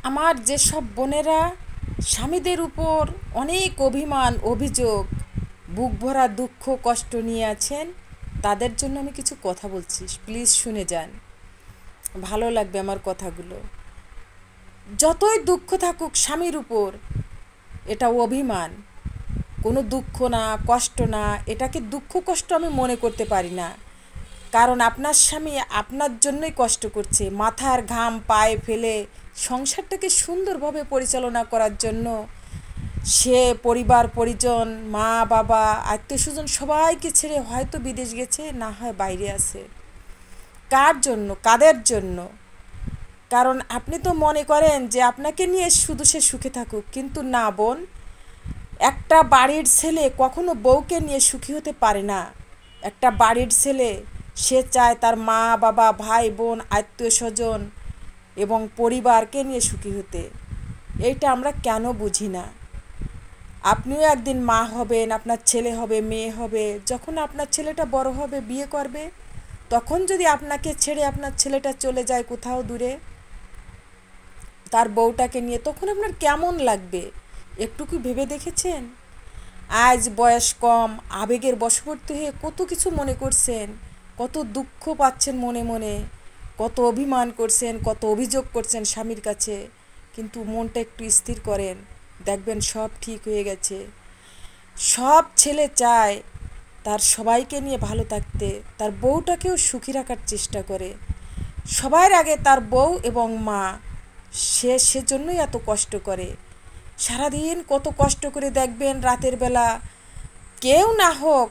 আমার যেসব বোনেরা স্বামীদের উপর অনেক অভিমান অভিযোগ বুক ভরা দুঃখ কষ্ট নিয়ে আছেন, তাদের জন্য আমি কিছু কথা বলছি, প্লিজ শুনে যান, ভালো লাগবে আমার কথাগুলো। যতই দুঃখ থাকুক স্বামীর উপর, এটা অভিমান, কোনো দুঃখ না, কষ্ট না, এটাকে দুঃখ কষ্ট আমি মনে করতে পারি না। কারণ আপনার স্বামী আপনার জন্যই কষ্ট করছে, মাথার ঘাম পায়ে ফেলে সংসারটাকে সুন্দরভাবে পরিচালনা করার জন্য সে পরিবার পরিজন মা বাবা আত্মীয় স্বজন সবাইকে ছেড়ে হয়তো বিদেশ গেছে, না হয় বাইরে আছে। কার জন্য, কাদের জন্য? কারণ আপনি তো মনে করেন যে আপনাকে নিয়ে শুধু সে সুখে থাকুক, কিন্তু না বোন, একটা বাড়ির ছেলে কখনো বউকে নিয়ে সুখী হতে পারে না। একটা বাড়ির ছেলে সে চায় তার মা বাবা ভাই বোন আত্মীয় স্বজন এবং পরিবারকে নিয়ে সুখী হতে। এইটা আমরা কেন বুঝি না? আপনিও একদিন মা হবেন, আপনার ছেলে হবে, মেয়ে হবে। যখন আপনার ছেলেটা বড় হবে, বিয়ে করবে, তখন যদি আপনাকে ছেড়ে আপনার ছেলেটা চলে যায় কোথাও দূরে তার বউটাকে নিয়ে, তখন আপনার কেমন লাগবে? একটু কি ভেবে দেখেছেন? আজ বয়স কম, আবেগের বশবর্তী হয়ে কত কিছু মনে করছেন, কত দুঃখ পাচ্ছেন মনে মনে, কত অভিমান করছেন, কত অভিযোগ করছেন স্বামীর কাছে। কিন্তু মনটা একটু স্থির করেন, দেখবেন সব ঠিক হয়ে গেছে। সব ছেলে চায় তার সবাইকে নিয়ে ভালো থাকতে, তার বউটাকেও সুখী রাখার চেষ্টা করে। সবার আগে তার বউ এবং মা, সেজন্যই এত কষ্ট করে। সারাদিন কত কষ্ট করে দেখবেন রাতের বেলা, কেউ না হোক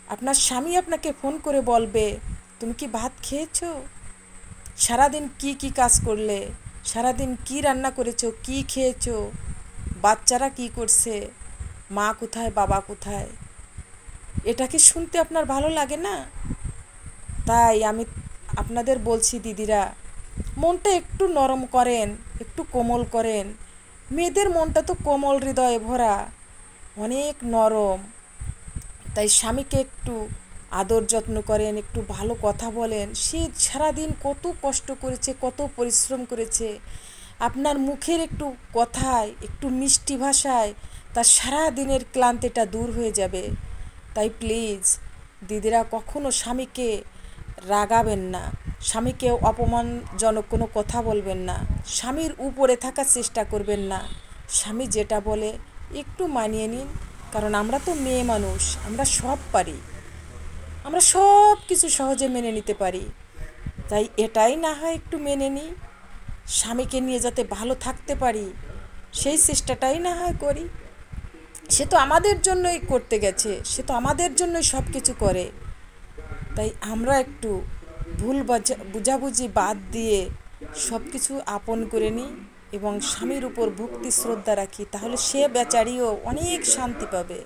আপনার স্বামী আপনাকে ফোন করে বলবে, তুমি কি ভাত খেয়েছো? সারাদিন কি কাজ করলে, সারাদিন কি রান্না করেছো, কি খেয়েছো, বাচ্চারা কি করছে, মা কোথায় বাবা কোথায়? এটা কি শুনতে আপনার ভালো লাগে না? তাই আমি আপনাদের বলছি দিদিরা, মনটা একটু নরম করেন, একটু কোমল করেন। মেয়েদের মনটা তো কোমল হৃদয়ে ভরা, অনেক নরম। তাই স্বামীকে একটু আদর যত্ন করেন, একটু ভালো কথা বলেন। সে সারাদিন কত কষ্ট করেছে, কত পরিশ্রম করেছে। আপনার মুখের একটু কথায়, একটু মিষ্টি ভাষায় তার সারা দিনের ক্লান্তিটা দূর হয়ে যাবে। তাই প্লিজ দিদিরা, কখনো স্বামীকে রাগাবেন না, স্বামীকে অপমানজনক কোনো কথা বলবেন না, স্বামীর উপরে থাকার চেষ্টা করবেন না। স্বামী যেটা বলে একটু মানিয়ে নিন, কারণ আমরা তো মেয়ে মানুষ, আমরা সব পারি, আমরা সব কিছু সহজে মেনে নিতে পারি। তাই এটাই না হয় একটু মেনে নিই, স্বামীকে নিয়ে যাতে ভালো থাকতে পারি সেই চেষ্টাটাই না হয় করি। সে তো আমাদের জন্যই করতে গেছে, সে তো আমাদের জন্যই সব কিছু করে। তাই আমরা একটু ভুল বুঝাবুঝি বাদ দিয়ে সব কিছু আপন করে নিই এবং স্বামীর উপর ভক্তি শ্রদ্ধা রাখি, তাহলে সে বেচারিও অনেক শান্তি পাবে।